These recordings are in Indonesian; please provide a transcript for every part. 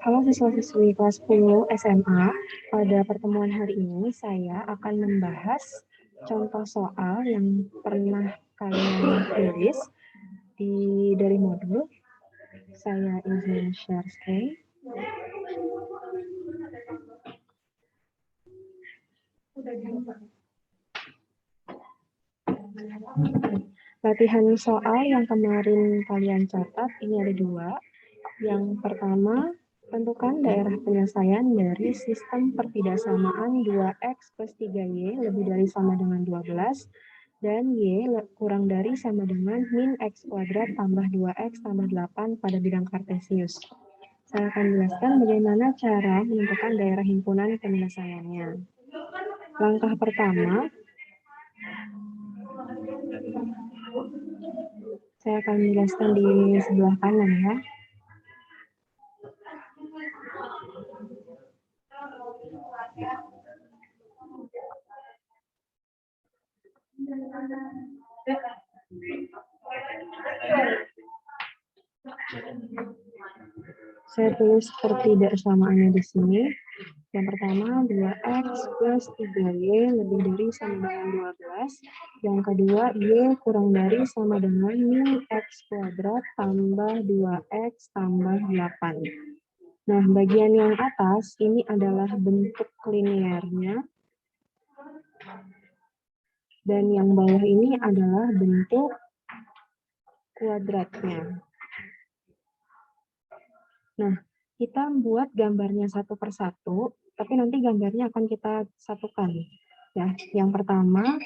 Halo siswa-siswi kelas 10 SMA, pada pertemuan hari ini saya akan membahas contoh soal yang pernah kalian tulis dari modul. Saya izin share screen. Latihan soal yang kemarin kalian catat ini ada dua. Yang pertama, tentukan daerah penyelesaian dari sistem pertidaksamaan 2x plus 3y lebih dari sama dengan 12 dan y kurang dari sama dengan min x kuadrat tambah 2x tambah 8 pada bidang kartesius. Saya akan jelaskan bagaimana cara menentukan daerah himpunan penyelesaiannya. Langkah pertama, saya akan menjelaskan di sebelah kanan ya. Saya tulis pertidaksamaannya di sini. Yang pertama 2x plus 3y lebih dari sama dengan 12. Yang kedua y kurang dari sama dengan min x kuadrat tambah 2x tambah 8. Nah, bagian yang atas ini adalah bentuk linearnya. Dan yang bawah ini adalah bentuk kuadratnya. Nah, kita buat gambarnya satu persatu, tapi nanti gambarnya akan kita satukan. Ya, yang pertama,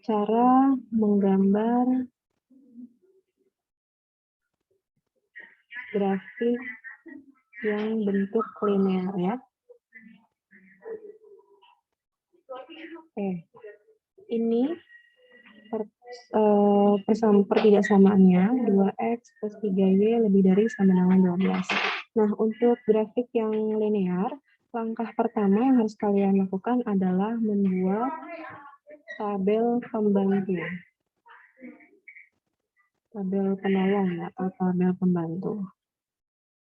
cara menggambar grafik yang bentuk linear ya. Ini pertidaksamaannya 2x plus 3y lebih dari sama dengan 12. Nah, untuk grafik yang linear, langkah pertama yang harus kalian lakukan adalah membuat tabel pembantu. Tabel penolong atau tabel pembantu.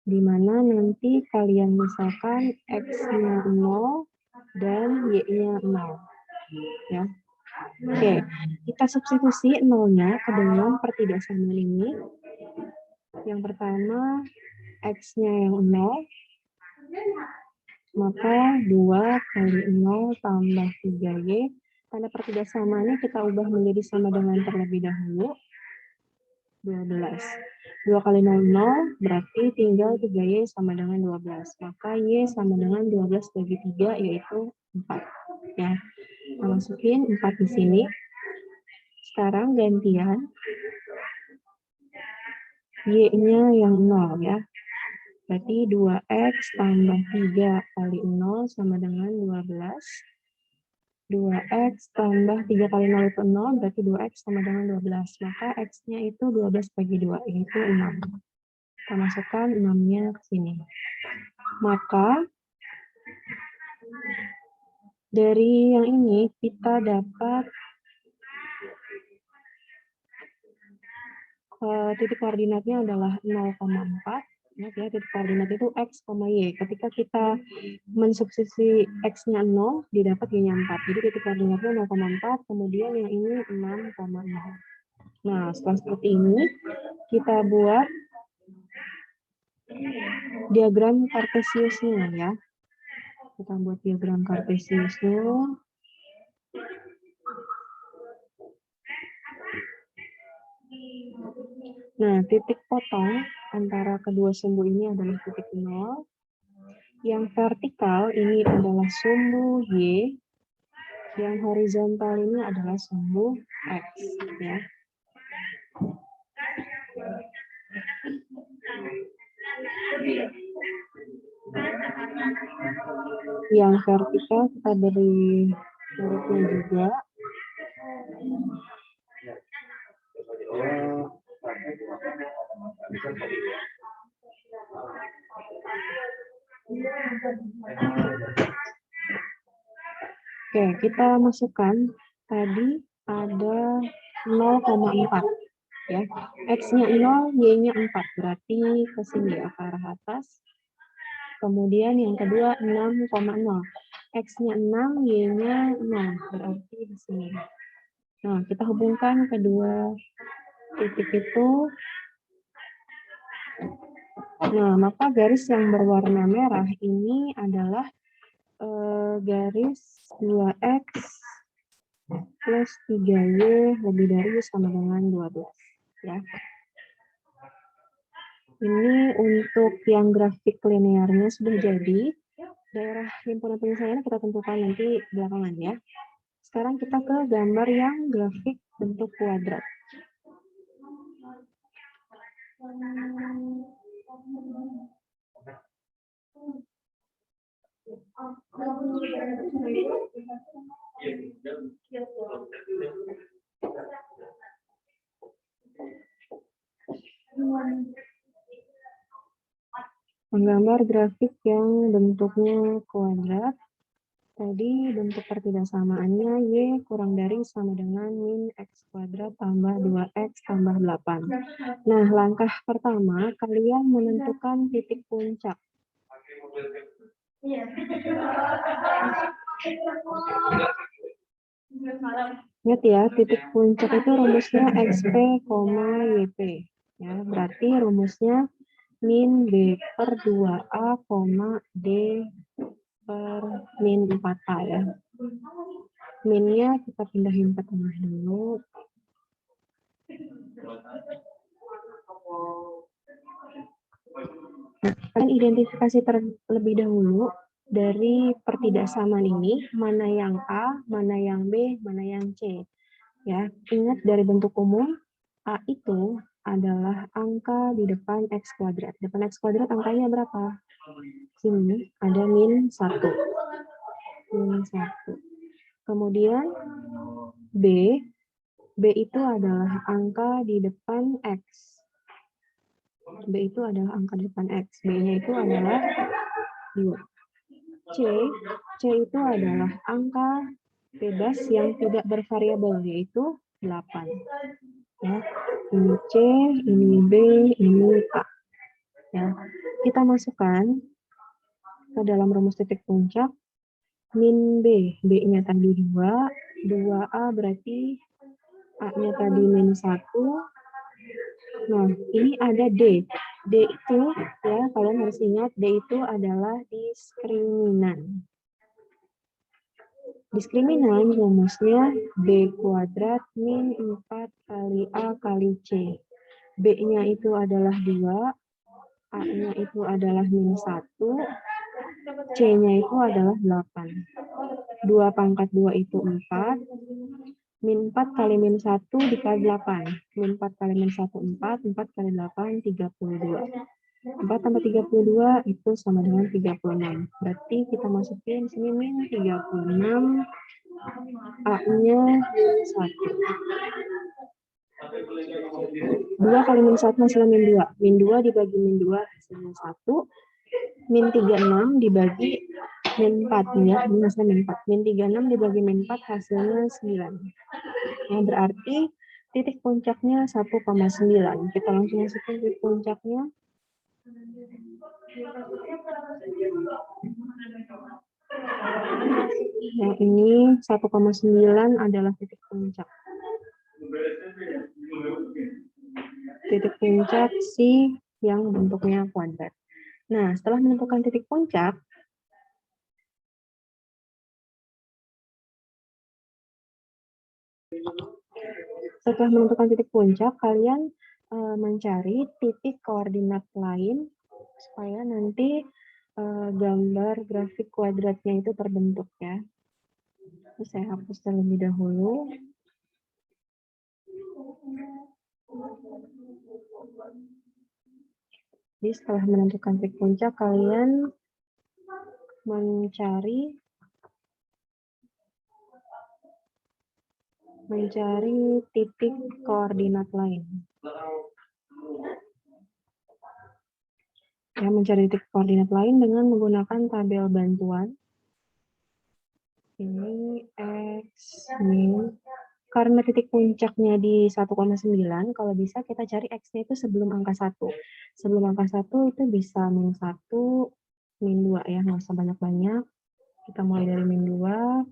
Di mana nanti kalian misalkan x-nya 0 dan y-nya 0. Ya. Oke, kita substitusi 0-nya ke dalam pertidaksamaan ini. Yang pertama, x-nya yang 0, maka 2 kali 0 tambah 3y. Tanda pertidaksamaannya kita ubah menjadi sama dengan terlebih dahulu. 12. 2 kali 0, 0, berarti tinggal 3y sama dengan 12. Maka y sama dengan 12 bagi 3, yaitu 4. Ya. Kita masukin 4 di sini. Sekarang gantian y-nya yang 0 ya. Berarti 2x tambah 3 kali 0 sama dengan 12. 2x tambah 3 kali 0 itu 0, berarti 2x sama dengan 12. Maka x-nya itu 12 bagi 2, yaitu 6. Kita masukkan 6-nya ke sini. Maka dari yang ini kita dapat titik koordinatnya adalah 0,4. Ya, titik koordinat itu x, y. Ketika kita mensubstitusi x-nya 0, didapat y-nya 4. Jadi titik koordinatnya 0,4, kemudian yang ini 6,0. Nah, setelah seperti ini, kita buat diagram kartesiusnya ya. Kita buat diagram kartesiusnya. Nah, titik potong antara kedua sumbu ini adalah titik 0. Yang vertikal ini adalah sumbu Y. Yang horizontal ini adalah sumbu X. Ya. Yang vertikal kita beri garisnya juga. Oke, kita masukkan tadi ada 0,4. Ya. X-nya 0, Y-nya 4, berarti ke sini ya, ke arah atas. Kemudian yang kedua 6,0. X-nya 6, Y-nya 0, berarti di sini. Nah, kita hubungkan kedua titik itu. Nah, maka garis yang berwarna merah ini adalah garis 2X plus 3Y lebih dari sama dengan 12. Ya. Ini untuk yang grafik linearnya sudah jadi. Daerah himpunan penyelesaian kita tentukan nanti belakangan ya. Sekarang kita ke gambar yang grafik bentuk kuadrat. Menggambar grafik yang bentuknya kuadrat. Tadi bentuk pertidasamaannya Y kurang dari sama dengan min X kuadrat tambah 2X tambah 8. Nah, langkah pertama, kalian menentukan titik puncak. Ingat ya, titik puncak itu rumusnya XP, YP. Ya, berarti rumusnya min B per 2A, D per min 4A ya. Minnya kita pindahin ke tengah dulu. Nah, kalian identifikasi terlebih dahulu dari pertidaksamaan ini, mana yang A, mana yang B, mana yang C. Ya, ingat dari bentuk umum, A itu adalah angka di depan X kuadrat. Depan X kuadrat angkanya berapa? Sini ada min 1. Min 1. Kemudian B itu adalah angka di depan X. B itu adalah angka di depan X. B-nya itu adalah 2. C itu adalah angka bebas yang tidak bervariabel, yaitu 8. Ya, ini C, ini B, ini A. Ya, kita masukkan ke dalam rumus titik puncak. Min B, B-nya tadi 2, 2A berarti A-nya tadi min 1. Nah, ini ada D. D itu, ya, kalian harus ingat, D itu adalah diskriminan. Diskriminan rumusnya B kuadrat min 4 kali A kali C. B-nya itu adalah 2, A-nya itu adalah min 1, C-nya itu adalah 8. 2 pangkat 2 itu 4, min 4 kali min 1 dikali 8. Min 4 kali min 1, 4, 4 kali 8, 32. 4 tambah 32 itu sama dengan 36. Berarti kita masukin sini min 36, A-nya min 1. 2 kali min 1 hasilnya min 2. Min 2 dibagi min 2 hasilnya 1. Min 36 dibagi min 4. Ya, ini hasilnya min 4. Min 36 dibagi min 4 hasilnya 9. Nah, berarti titik puncaknya 1,9. Kita langsung masukin titik puncaknya. Yang ini 1,9 adalah titik puncak. Titik puncak si yang bentuknya kuadrat. Nah, setelah menentukan titik puncak, kalian mencari titik koordinat lain supaya nanti gambar grafik kuadratnya itu terbentuk ya. Saya hapus terlebih dahulu. Jadi setelah menentukan titik puncak, kalian mencari titik koordinat lain. Ya, mencari titik koordinat lain dengan menggunakan tabel bantuan. Ini X, min, Karena titik puncaknya di 1,9, kalau bisa kita cari X-nya itu sebelum angka 1. Sebelum angka 1 itu bisa min 1, min 2 ya, nggak usah banyak-banyak. Kita mulai dari min 2,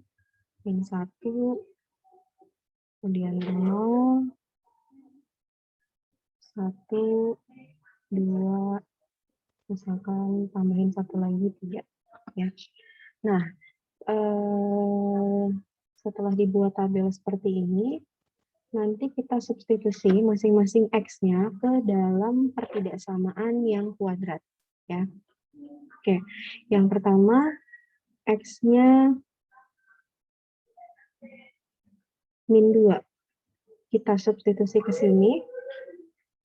min 1, kemudian 0, 1, 2, misalkan tambahin 1 lagi, 3. Ya. Nah, setelah dibuat tabel seperti ini, nanti kita substitusi masing-masing X-nya ke dalam pertidaksamaan yang kuadrat. Ya. Oke, yang pertama X-nya min 2. Kita substitusi ke sini.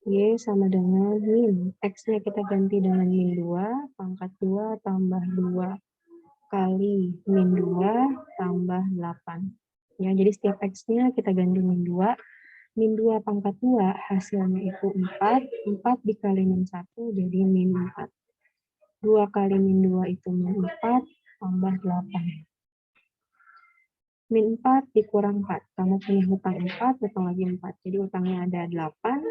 Y sama dengan min. X-nya kita ganti dengan min 2, pangkat 2 tambah 2 kali min 2 tambah 8. Ya, jadi setiap X-nya kita ganti min 2. Min 2 pangkat 2 hasilnya itu 4. 4 dikali min 1 jadi min 4. 2 kali min 2 itu min 4 tambah 8. Min 4 dikurang 4. Kamu punya hutang 4, hutang lagi 4. Jadi hutangnya ada 8.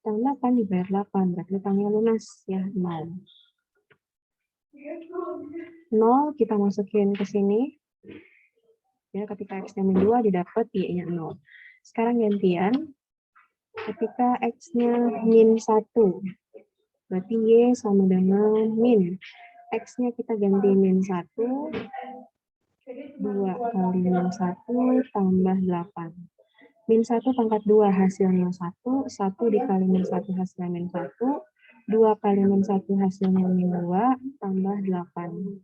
Hutang 8 dibayar 8. Berarti hutangnya lunas ya, 0. 0 kita masukin ke sini. Ya, ketika X-nya min 2 didapat Y-nya 0. Sekarang gantian. Ketika X-nya min 1. Berarti Y sama dengan min. X-nya kita ganti min 1. 2 kali min 1 tambah 8. Min 1 pangkat 2 hasilnya 1. 1 dikali min 1 hasilnya min 1. 2 kali min 1 hasilnya min 2 tambah 8.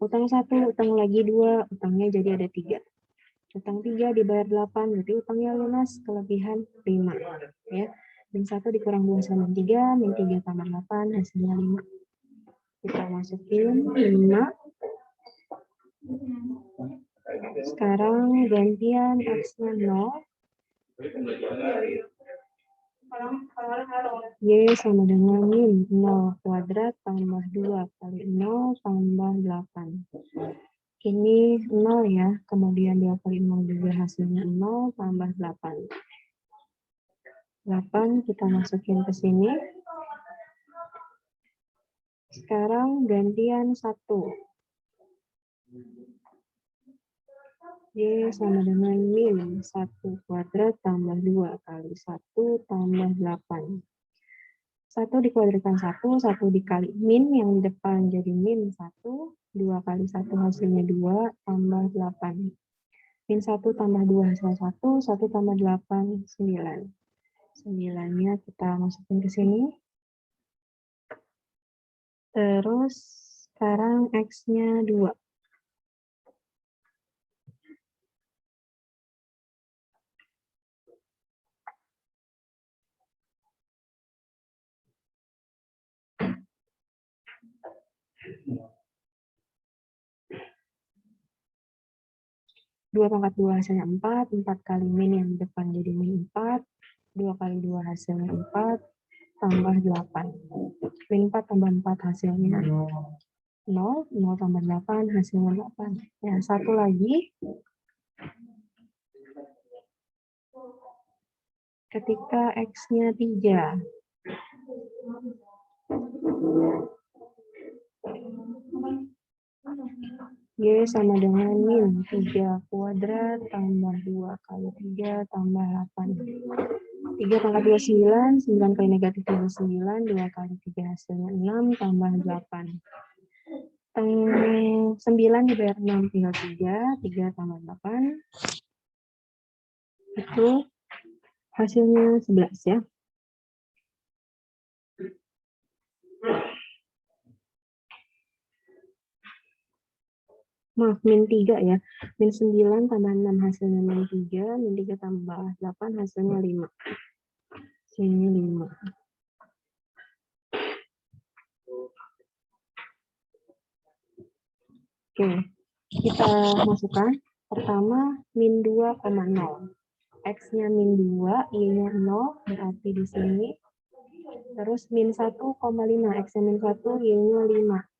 Utang 1, utang lagi 2, utangnya jadi ada 3. Utang 3 dibayar 8, berarti utangnya lunas kelebihan 5. Ya. Min 1 dikurang 2 sama min 3, min 3 tambah 8, hasilnya 5. Kita masukin 5. Sekarang gantian X-nya 0. Y sama dengan min 0 kuadrat tambah 2 kali 0 tambah 8. Ini 0 ya, kemudian 2 kali 0 juga hasilnya 0 tambah 8. 8 kita masukin ke sini. Sekarang gantian 1. Y sama dengan min 1 kuadrat tambah 2 kali 1 tambah 8. 1 dikuadratkan 1, 1 dikali min yang di depan jadi min 1, 2 kali 1 hasilnya 2 tambah 8. Min 1 tambah 2 hasilnya 1, 1 tambah 8, 9. 9-nya kita masukin ke sini. Terus sekarang X-nya 2. 2 pangkat 2 hasilnya 4, 4 kali min yang di depan jadi min 4, 2 kali 2 hasilnya 4, tambah 8. Min 4 tambah 4 hasilnya 0, 0 tambah 8 hasilnya 8. Ya, satu lagi. Ketika X-nya 3. Y sama dengan min 3 kuadrat tambah 2 kali 3 tambah 8. 3 pangkat 2, 9. 9 kali negatif 2, 9. 2 kali 3 hasilnya 6 tambah 8. 9 dibayar 6 tinggal 3. 3 tambah 8. Itu hasilnya 11 ya. Maaf, min 3 ya. Min 9 tambah 6 hasilnya min 3. Min 3 tambah 8 hasilnya 5. Hasilnya 5. Oke, kita masukkan. Pertama, min 2,0. X-nya min 2, Y-nya 0, berarti di sini. Terus min 1,5. X-nya min 1, Y-nya 5.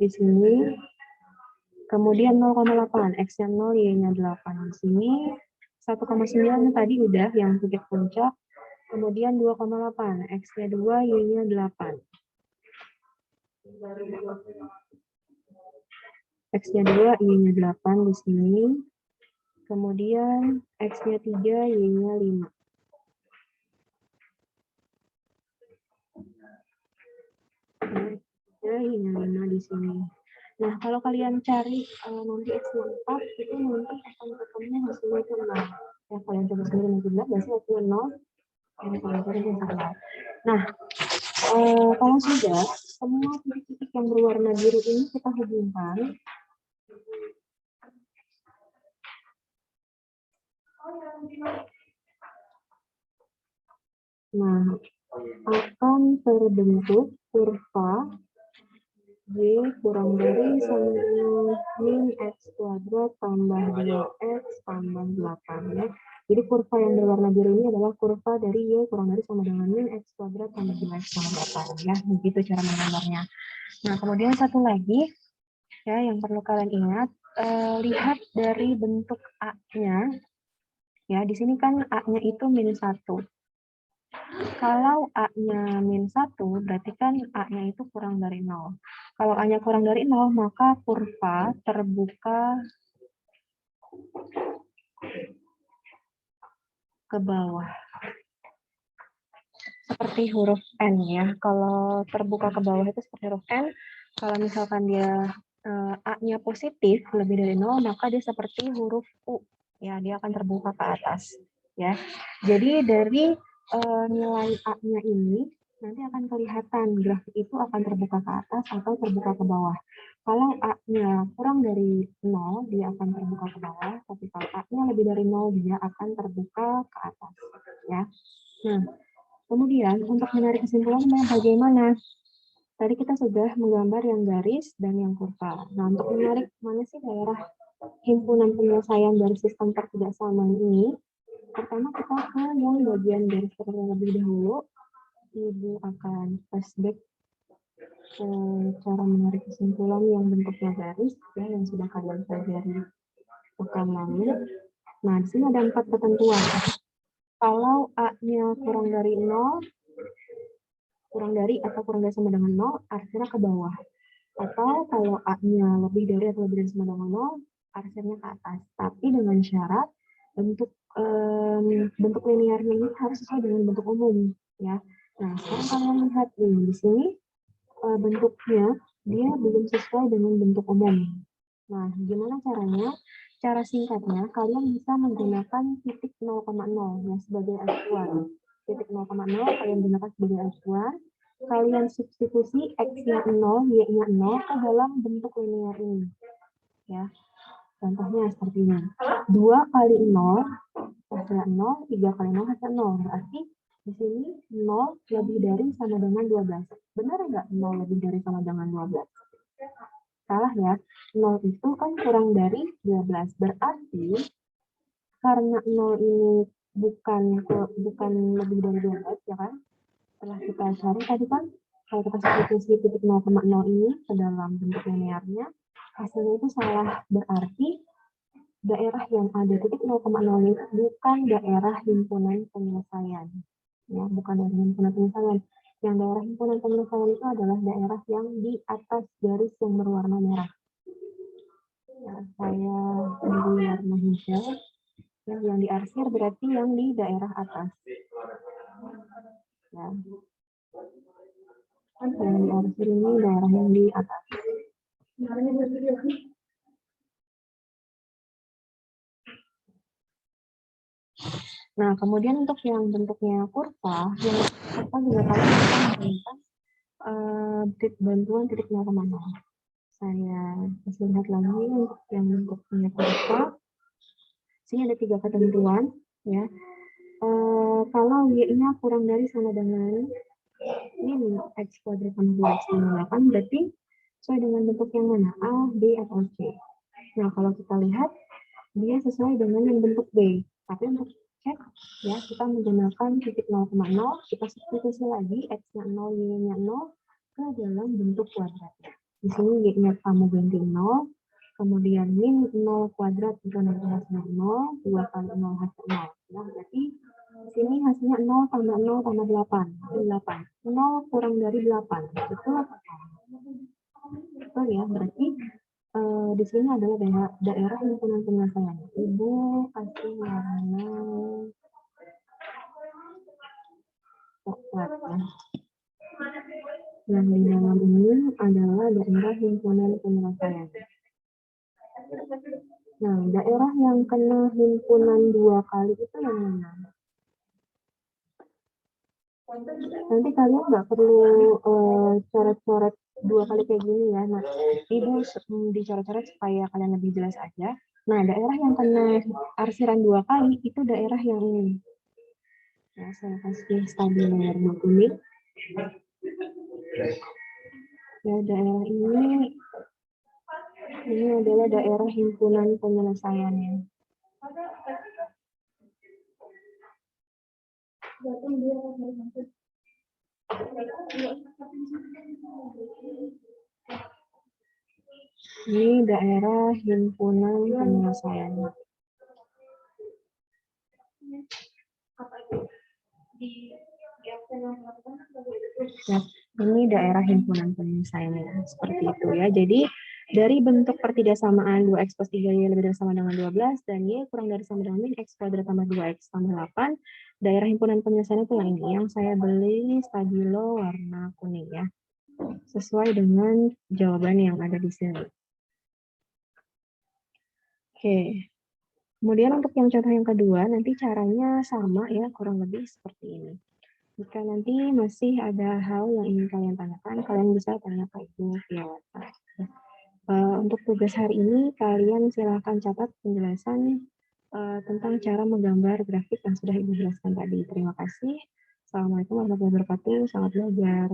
Di sini Kemudian 0,8, X-nya 0, Y-nya 8. Di sini 1,9 tadi udah yang titik puncak. Kemudian 2,8, X-nya 2, Y-nya 8. X-nya 2, Y-nya 8 di sini. Kemudian X-nya 3, Y-nya 5. Y-nya 5 di sini. Nah, kalau kalian cari nanti X-nya 4, itu nanti akan ketemu hasilnya itu 0. Ya, kalian coba sendiri nanti bilang, biasanya hasilnya 0. Nah, kalau sudah, semua titik-titik yang berwarna biru ini kita hubungkan. Nah, akan terbentuk kurva Y kurang dari sama dengan min X kuadrat tambah 2X tambah 8 ya. Jadi kurva yang berwarna biru ini adalah kurva dari Y kurang dari sama dengan min X kuadrat tambah 2X tambah 8 ya. Begitu cara menggambarnya. Nah, kemudian satu lagi ya yang perlu kalian ingat, lihat dari bentuk A-nya. Ya, di sini kan A-nya itu min 1. Kalau A-nya min 1, berarti kan A-nya itu kurang dari 0. Kalau A-nya kurang dari 0, maka kurva terbuka ke bawah. Seperti huruf N ya. Kalau terbuka ke bawah itu seperti huruf N. Kalau misalkan dia A-nya positif, lebih dari 0, maka dia seperti huruf U. Ya, dia akan terbuka ke atas. Ya. Jadi dari nilai A-nya ini nanti akan kelihatan grafik itu akan terbuka ke atas atau terbuka ke bawah. Kalau A-nya kurang dari 0, dia akan terbuka ke bawah, tapi kalau A-nya lebih dari 0, dia akan terbuka ke atas. Ya. Nah, kemudian untuk menarik kesimpulan bagaimana? Tadi kita sudah menggambar yang garis dan yang kurva. Nah, untuk menarik mana sih daerah himpunan penyelesaian dari sistem pertidaksamaan ini? Pertama kita ke yang bagian garis terlebih dahulu. Ibu akan flashback ke cara menarik kesimpulan yang bentuknya garis ya, yang sudah kalian pelajari pekan lalu. Nah, di sini ada 4 ketentuan. Kalau A-nya kurang dari 0, kurang dari atau kurang dari sama dengan 0, arsirnya ke bawah. Atau kalau A-nya lebih dari atau lebih dari sama dengan 0, arsirnya ke atas. Tapi dengan syarat bentuk linearnya ini harus sesuai dengan bentuk umum ya. Nah, sekarang kalian lihat nih di sini bentuknya dia belum sesuai dengan bentuk umum. Nah, gimana caranya? Cara singkatnya, kalian bisa menggunakan titik 0,0 ya sebagai acuan. Titik 0,0 kalian gunakan sebagai acuan. Kalian substitusi X-nya 0, Y-nya 0 ke dalam bentuk linear ini. Ya. Contohnya seperti ini. 2 kali 0, hasilnya 0, 3 kali 0, hasilnya 0. Berarti di sini 0 lebih dari sama dengan 12. Benar nggak 0 lebih dari sama dengan 12? Salah ya. 0 itu kan kurang dari 12. Berarti karena 0 ini bukan lebih dari 12 ya kan? Setelah kita cari tadi kan, kalau kita substitusi titik 0,0 ini ke dalam bentuk linearnya, hasilnya itu salah. Berarti daerah yang ada titik 0,0 ini bukan daerah himpunan penyelesaian. Ya, bukan daerah himpunan penyelesaian. Yang daerah himpunan penyelesaian itu adalah daerah yang di atas garis yang berwarna merah. Ya, saya beri warna hijau. Ya, yang diarsir berarti yang di daerah atas. Ya. Yang diarsir ini daerah yang di atas. Nah, kemudian untuk yang bentuknya kurva, yang kurva juga kalian bisa menggunakan bantuan titik 0,0. Saya kasih lihat lagi untuk yang bentuknya kurva. Sini ada 3 ketentuan, ya. Kalau Y-nya kurang dari sama dengan min X kuadrat tambah 2X tambah 8, berarti sesuai dengan bentuk yang mana? A, B, atau C. Nah, kalau kita lihat, dia sesuai dengan yang bentuk B. Tapi untuk cek, ya, kita menggunakan titik 0,0, kita substitusi lagi X-nya 0, Y-nya 0 ke dalam bentuk kuadratnya. Di sini Y-nya kamu ganti 0, kemudian min 0 kuadrat juga nanti hasilnya 0, 2 kali 0 hasil 0. Ya, berarti di sini hasilnya 0 tambah 0 tambah 8, 8. 0 kurang dari 8, betul apa salah? Betul ya, berarti di sini adalah daerah himpunan penyelesaian. Ibu kasih warna coklat ya. Yang di dalam ini adalah daerah himpunan penyelesaian. Nah, daerah yang kena himpunan 2 kali itu yang mana? Nanti kalian nggak perlu coret-coret 2 kali kayak gini ya. Nah, ibu dicoret-coret supaya kalian lebih jelas aja. Nah, daerah yang kena arsiran 2 kali itu daerah yang ini. Ya, saya kasih stabilo warna kuning. Ya, daerah ini adalah daerah himpunan penyelesaiannya. Ini daerah himpunan penyelesaian. Ya, ini daerah himpunan penyelesaiannya seperti itu ya. Jadi dari bentuk pertidaksamaan 2x plus 3y lebih dari sama dengan 12 dan y kurang dari sama dengan min x kuadrat tambah 2x tambah 8, daerah himpunan penyelesaian itu yang ini, yang saya beli stabilo warna kuning ya, sesuai dengan jawaban yang ada di sini. Oke, kemudian untuk yang contoh yang kedua, nanti caranya sama ya, kurang lebih seperti ini. Jika nanti masih ada hal yang ingin kalian tanyakan, kalian bisa tanya ke Ibu via WhatsApp. Untuk tugas hari ini, kalian silakan catat penjelasan tentang cara menggambar grafik yang sudah Ibu jelaskan tadi. Terima kasih. Assalamualaikum warahmatullahi wabarakatuh. Selamat belajar.